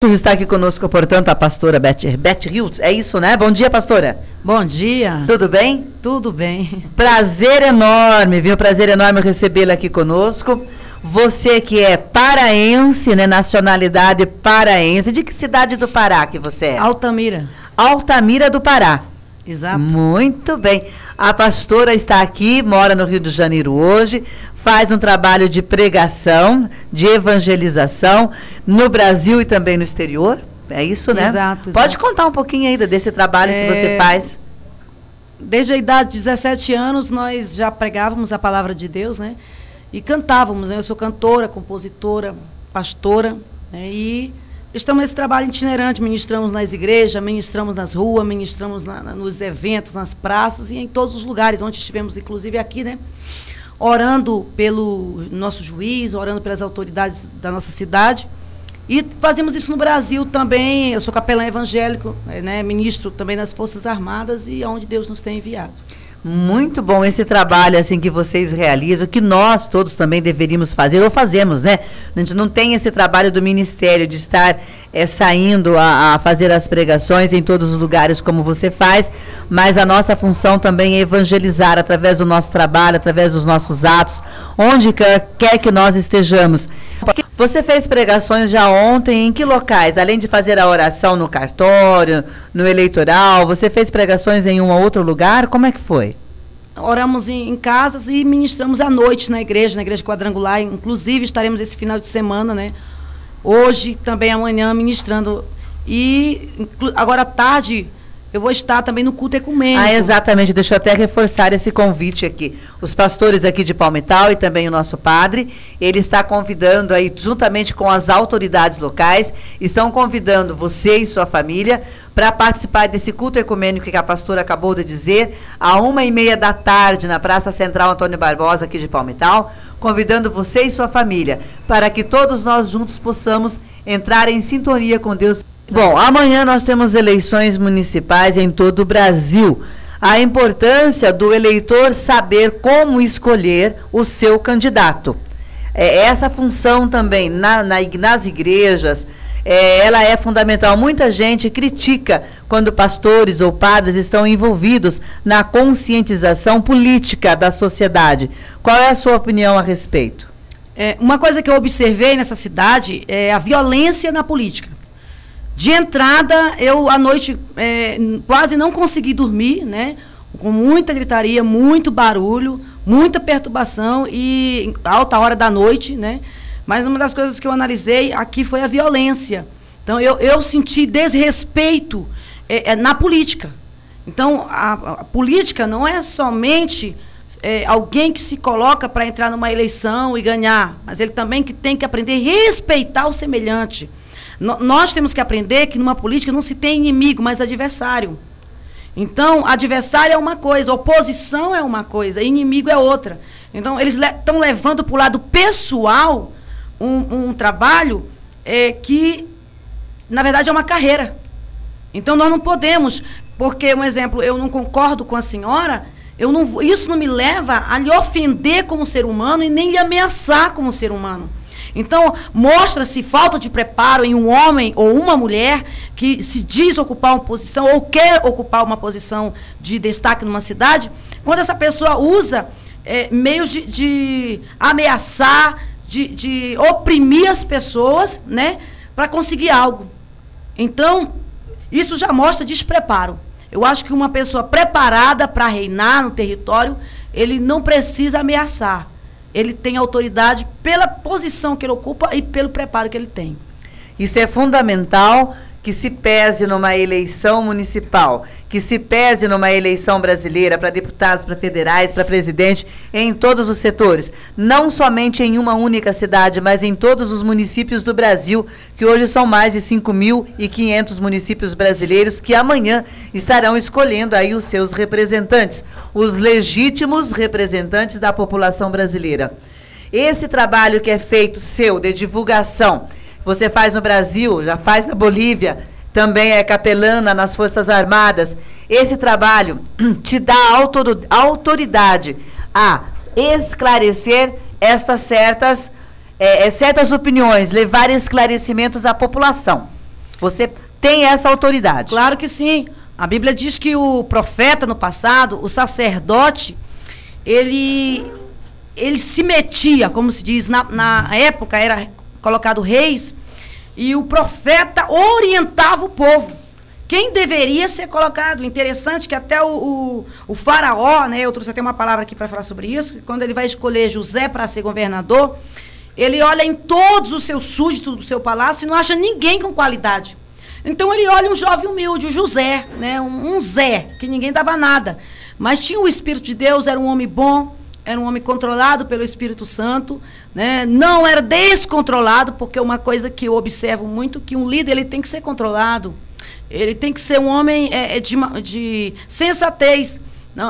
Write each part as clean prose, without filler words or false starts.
Está aqui conosco, portanto, a pastora Beth Hiltz, é isso, né? Bom dia, pastora. Bom dia. Tudo bem? Tudo bem. Prazer enorme, viu? Prazer enorme recebê-la aqui conosco. Você que é paraense, né? Nacionalidade paraense. De que cidade do Pará que você é? Altamira. Altamira do Pará. Exato. Muito bem. A pastora está aqui, mora no Rio de Janeiro hoje, faz um trabalho de pregação, de evangelização no Brasil e também no exterior. É isso, né? Exato. Pode contar um pouquinho ainda desse trabalho que você faz? Desde a idade de 17 anos, nós já pregávamos a palavra de Deus, né? E cantávamos, né? Eu sou cantora, compositora, pastora, né? E estamos nesse trabalho itinerante, ministramos nas igrejas, ministramos nas ruas, ministramos nos eventos, nas praças e em todos os lugares onde estivemos, inclusive aqui, né? Orando pelo nosso juiz, orando pelas autoridades da nossa cidade. E fazemos isso no Brasil também. Eu sou capelão evangélico, né? Ministro também nas Forças Armadas e aonde Deus nos tem enviado. Muito bom esse trabalho assim que vocês realizam, que nós todos também deveríamos fazer, ou fazemos, né? A gente não tem esse trabalho do ministério de estar saindo a fazer as pregações em todos os lugares como você faz, mas a nossa função também é evangelizar através do nosso trabalho, através dos nossos atos, onde quer que nós estejamos. Você fez pregações já ontem, em que locais? Além de fazer a oração no cartório, no eleitoral, você fez pregações em um ou outro lugar? Como é que foi? Oramos em casas e ministramos à noite na igreja quadrangular. Inclusive, estaremos esse final de semana, né? Hoje, também amanhã, ministrando. E agora à tarde, eu vou estar também no culto ecumênico. Ah, exatamente. Deixa eu até reforçar esse convite aqui. Os pastores aqui de Palmital e também o nosso padre, ele está convidando aí, juntamente com as autoridades locais, estão convidando você e sua família para participar desse culto ecumênico que a pastora acabou de dizer, à 1h30 da tarde, na Praça Central Antônio Barbosa, aqui de Palmital, convidando você e sua família, para que todos nós juntos possamos entrar em sintonia com Deus. Bom, amanhã nós temos eleições municipais em todo o Brasil. A importância do eleitor saber como escolher o seu candidato. Essa função também nas igrejas, ela é fundamental. Muita gente critica quando pastores ou padres estão envolvidos na conscientização política da sociedade. Qual é a sua opinião a respeito? Uma coisa que eu observei nessa cidade é a violência na política. De entrada, eu à noite quase não consegui dormir, né? Com muita gritaria, muito barulho, muita perturbação e alta hora da noite, né? Mas uma das coisas que eu analisei aqui foi a violência. Então, eu senti desrespeito na política. Então, a política não é somente alguém que se coloca para entrar numa eleição e ganhar, mas ele também que tem que aprender a respeitar o semelhante. Nós temos que aprender que numa política não se tem inimigo, mas adversário. Então, adversário é uma coisa, oposição é uma coisa, inimigo é outra. Então, eles estão levando para o lado pessoal um trabalho que, na verdade, é uma carreira. Então, nós não podemos, porque, um exemplo, eu não concordo com a senhora, isso não me leva a lhe ofender como ser humano e nem lhe ameaçar como ser humano. Então, mostra-se falta de preparo em um homem ou uma mulher que se diz ocupar uma posição ou quer ocupar uma posição de destaque numa cidade, quando essa pessoa usa meios de ameaçar, de oprimir as pessoas, né, para conseguir algo. Então, isso já mostra despreparo. Eu acho que uma pessoa preparada para reinar no território, ele não precisa ameaçar. Ele tem autoridade pela posição que ele ocupa e pelo preparo que ele tem. Isso é fundamental, que se pese numa eleição municipal, que se pese numa eleição brasileira para deputados, para federais, para presidente, em todos os setores. Não somente em uma única cidade, mas em todos os municípios do Brasil, que hoje são mais de 5.500 municípios brasileiros que amanhã estarão escolhendo aí os seus representantes, os legítimos representantes da população brasileira. Esse trabalho que é feito seu, de divulgação, você faz no Brasil, já faz na Bolívia, também é capelana nas Forças Armadas. Esse trabalho te dá autoridade a esclarecer estas certas opiniões, levar esclarecimentos à população. Você tem essa autoridade. Claro que sim. A Bíblia diz que o profeta no passado, o sacerdote, ele se metia, como se diz, na época era colocado reis, e o profeta orientava o povo. Quem deveria ser colocado? Interessante que até o faraó, né, eu trouxe até uma palavra aqui para falar sobre isso, que quando ele vai escolher José para ser governador, ele olha em todos os seus súditos do seu palácio e não acha ninguém com qualidade. Então ele olha um jovem humilde, o José, né, um Zé, que ninguém dava nada. Mas tinha o Espírito de Deus, era um homem bom, era um homem controlado pelo Espírito Santo, né? Não era descontrolado, porque uma coisa que eu observo muito, que um líder ele tem que ser controlado. Ele tem que ser um homem de sensatez,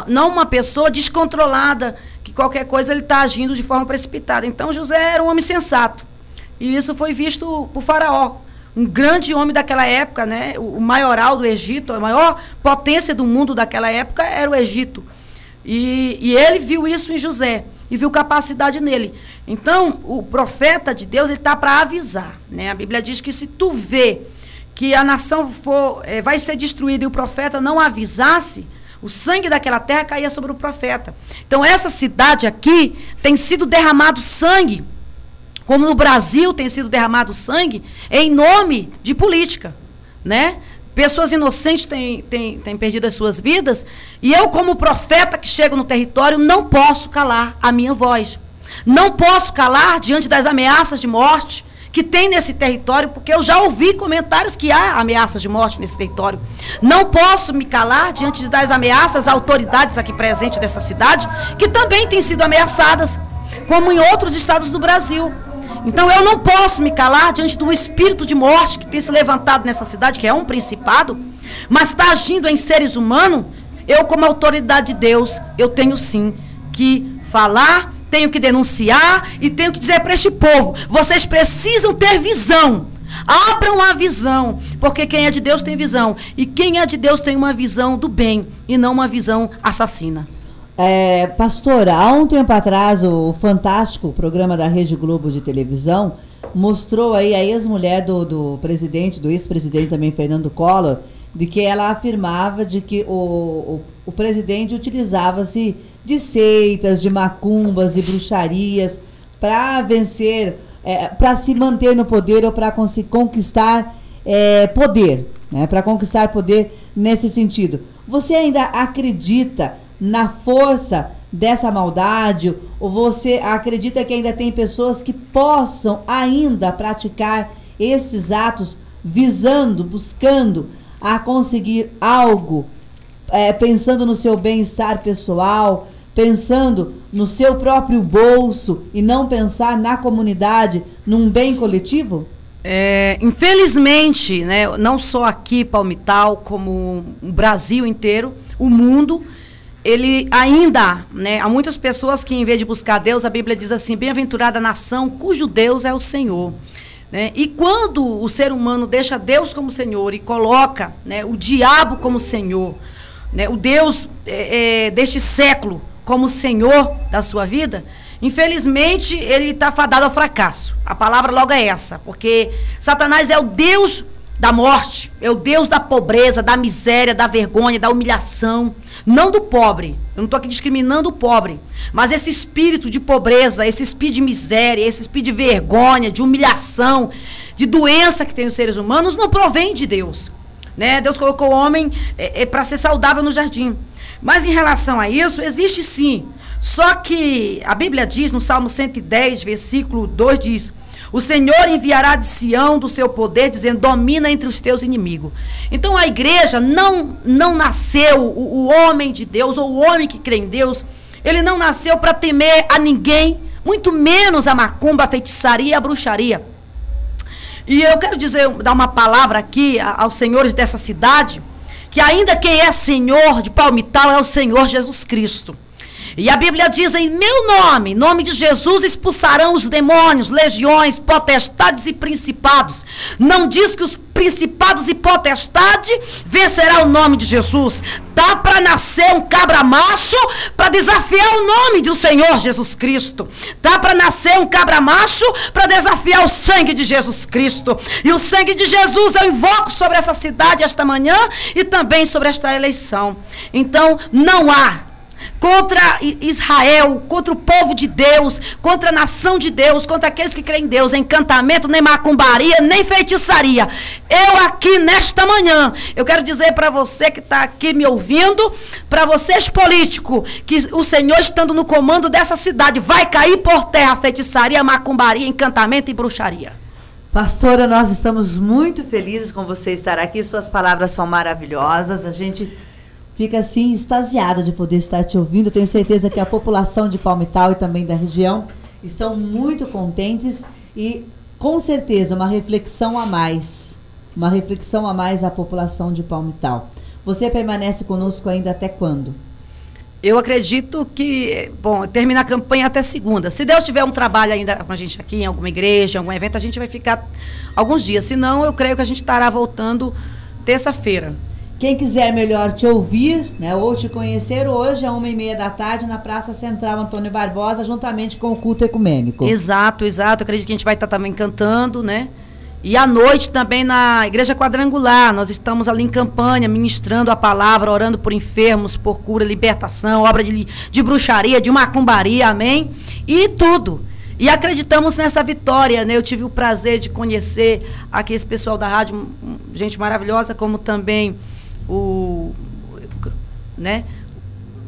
não uma pessoa descontrolada, que qualquer coisa ele está agindo de forma precipitada. Então José era um homem sensato. E isso foi visto por Faraó, um grande homem daquela época, né? O maioral do Egito, a maior potência do mundo daquela época era o Egito. E ele viu isso em José e viu capacidade nele. Então, o profeta de Deus, ele está para avisar, né? A Bíblia diz que se tu vê que a nação vai ser destruída e o profeta não avisasse, o sangue daquela terra caía sobre o profeta. Então, essa cidade aqui tem sido derramado sangue, como no Brasil tem sido derramado sangue, em nome de política, né? Pessoas inocentes têm perdido as suas vidas, e eu, como profeta que chego no território, não posso calar a minha voz. Não posso calar diante das ameaças de morte que tem nesse território, porque eu já ouvi comentários que há ameaças de morte nesse território. Não posso me calar diante das ameaças às autoridades aqui presentes dessa cidade, que também têm sido ameaçadas, como em outros estados do Brasil. Então, eu não posso me calar diante do espírito de morte que tem se levantado nessa cidade, que é um principado, mas está agindo em seres humanos. Eu, como autoridade de Deus, eu tenho sim que falar, tenho que denunciar e tenho que dizer para este povo: vocês precisam ter visão. Abram a visão, porque quem é de Deus tem visão. E quem é de Deus tem uma visão do bem e não uma visão assassina. Pastora, há um tempo atrás, o fantástico programa da Rede Globo de televisão mostrou aí a ex-mulher do presidente, do ex-presidente também, Fernando Collor, de que ela afirmava de que o presidente utilizava-se de seitas, de macumbas e bruxarias para vencer, para se manter no poder ou para conquistar poder, né? Para conquistar poder nesse sentido. Você ainda acredita na força dessa maldade, ou você acredita que ainda tem pessoas que possam ainda praticar esses atos visando, buscando a conseguir algo, pensando no seu bem-estar pessoal, pensando no seu próprio bolso e não pensar na comunidade, num bem coletivo? Infelizmente, né, não só aqui, Palmital, como o Brasil inteiro, o mundo, ele ainda, né, há muitas pessoas que, em vez de buscar Deus, a Bíblia diz assim: bem-aventurada a nação cujo Deus é o Senhor. Né? E quando o ser humano deixa Deus como Senhor e coloca, né, o diabo como Senhor, né, o Deus deste século como Senhor da sua vida, infelizmente ele está fadado ao fracasso. A palavra logo é essa, porque Satanás é o Deus da morte, é o Deus da pobreza, da miséria, da vergonha, da humilhação, não do pobre. Eu não estou aqui discriminando o pobre, mas esse espírito de pobreza, esse espírito de miséria, esse espírito de vergonha, de humilhação, de doença que tem nos seres humanos, não provém de Deus, né? Deus colocou o homem para ser saudável no jardim. Mas em relação a isso, existe sim. Só que a Bíblia diz, no Salmo 110, versículo 2, diz: o Senhor enviará de Sião do seu poder, dizendo: domina entre os teus inimigos. Então a igreja não nasceu, o homem de Deus, ou o homem que crê em Deus, ele não nasceu para temer a ninguém, muito menos a macumba, a feitiçaria e a bruxaria. E eu quero dar uma palavra aqui aos senhores dessa cidade, que ainda quem é Senhor de Palmital é o Senhor Jesus Cristo. E a Bíblia diz: em meu nome, nome de Jesus, expulsarão os demônios, legiões, potestades e principados. Não diz que os principados e potestade, vencerá o nome de Jesus. Tá para nascer um cabra macho para desafiar o nome do Senhor Jesus Cristo. Tá para nascer um cabra macho para desafiar o sangue de Jesus Cristo. E o sangue de Jesus eu invoco sobre essa cidade esta manhã e também sobre esta eleição. Então, não há contra Israel, contra o povo de Deus, contra a nação de Deus, contra aqueles que creem em Deus, encantamento, nem macumbaria, nem feitiçaria. Eu aqui nesta manhã, eu quero dizer para você que está aqui me ouvindo, para vocês políticos, que o Senhor estando no comando dessa cidade, vai cair por terra feitiçaria, macumbaria, encantamento e bruxaria. Pastora, nós estamos muito felizes com você estar aqui, suas palavras são maravilhosas, a gente fica assim extasiado de poder estar te ouvindo. Tenho certeza que a população de Palmital e também da região estão muito contentes e com certeza uma reflexão a mais à população de Palmital. Você permanece conosco ainda até quando? Eu acredito que, bom, termina a campanha até segunda. Se Deus tiver um trabalho ainda com a gente aqui, em alguma igreja, em algum evento, a gente vai ficar alguns dias. Senão, eu creio que a gente estará voltando terça-feira. Quem quiser melhor te ouvir, né, ou te conhecer, hoje, às 1h30 da tarde, na Praça Central Antônio Barbosa, juntamente com o culto ecumênico. Exato. Acredito que a gente vai estar também cantando, né? E à noite também na Igreja Quadrangular, nós estamos ali em campanha, ministrando a palavra, orando por enfermos, por cura, libertação, obra de bruxaria, de macumbaria, amém? E tudo. E acreditamos nessa vitória, né? Eu tive o prazer de conhecer aqui esse pessoal da rádio, gente maravilhosa, como também né?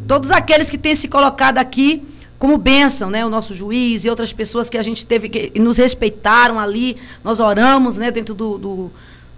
Todos aqueles que têm se colocado aqui como bênção, né? O nosso juiz e outras pessoas que a gente teve que nos respeitaram ali, nós oramos, né? Dentro do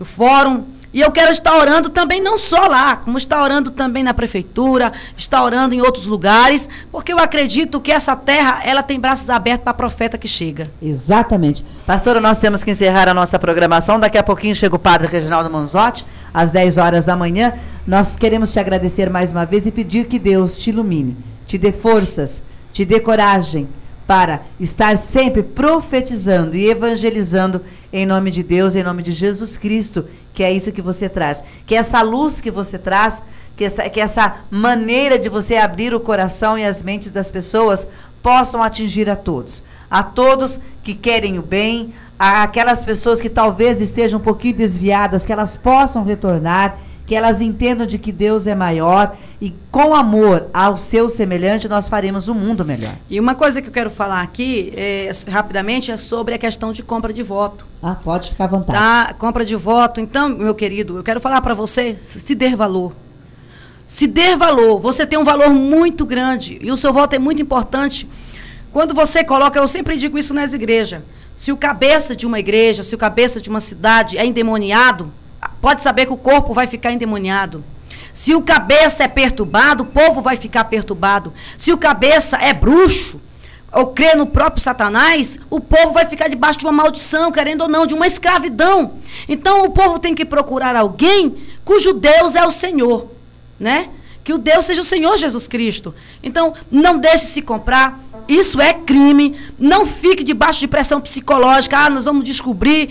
fórum. E eu quero estar orando também, não só lá, como estar orando também na prefeitura, estar orando em outros lugares, porque eu acredito que essa terra, ela tem braços abertos para profeta que chega. Exatamente. Pastora, nós temos que encerrar a nossa programação. Daqui a pouquinho chega o padre Reginaldo Manzotti, às 10 horas da manhã. Nós queremos te agradecer mais uma vez e pedir que Deus te ilumine, te dê forças, te dê coragem para estar sempre profetizando e evangelizando em nome de Deus, em nome de Jesus Cristo, que é isso que você traz. Que essa luz que você traz, que essa maneira de você abrir o coração e as mentes das pessoas possam atingir a todos. A todos que querem o bem, aquelas pessoas que talvez estejam um pouquinho desviadas, que elas possam retornar, que elas entendam de que Deus é maior e com amor ao seu semelhante nós faremos um mundo melhor. E uma coisa que eu quero falar aqui, rapidamente, é sobre a questão de compra de voto. Ah, pode ficar à vontade. Tá? Compra de voto. Então, meu querido, eu quero falar para você, se dê valor. Se dê valor. Você tem um valor muito grande e o seu voto é muito importante. Quando você coloca, eu sempre digo isso nas igrejas, se o cabeça de uma igreja, se o cabeça de uma cidade é endemoniado, pode saber que o corpo vai ficar endemoniado. Se o cabeça é perturbado, o povo vai ficar perturbado. Se o cabeça é bruxo, ou crê no próprio Satanás, o povo vai ficar debaixo de uma maldição, querendo ou não, de uma escravidão. Então, o povo tem que procurar alguém cujo Deus é o Senhor, né? Que o Deus seja o Senhor Jesus Cristo. Então, não deixe se comprar. Isso é crime. Não fique debaixo de pressão psicológica. Ah, nós vamos descobrir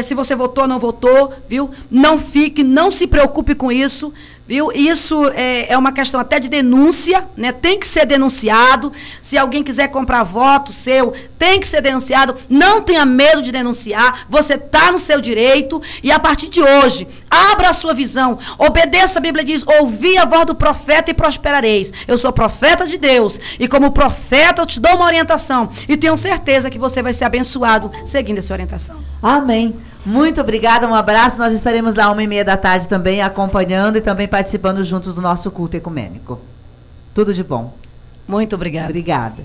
se você votou ou não votou, viu? Não fique, não se preocupe com isso, viu? Isso é uma questão até de denúncia, né? Tem que ser denunciado. Se alguém quiser comprar voto seu, tem que ser denunciado. Não tenha medo de denunciar. Você está no seu direito. E a partir de hoje, abra a sua visão. Obedeça, a Bíblia diz, ouvi a voz do profeta e prosperareis. Eu sou profeta de Deus. E como profeta, eu te dou uma orientação. E tenho certeza que você vai ser abençoado seguindo essa orientação. Amém. Muito obrigada, um abraço. Nós estaremos lá 1h30 da tarde também acompanhando e também participando juntos do nosso culto ecumênico. Tudo de bom. Muito obrigada. Obrigada.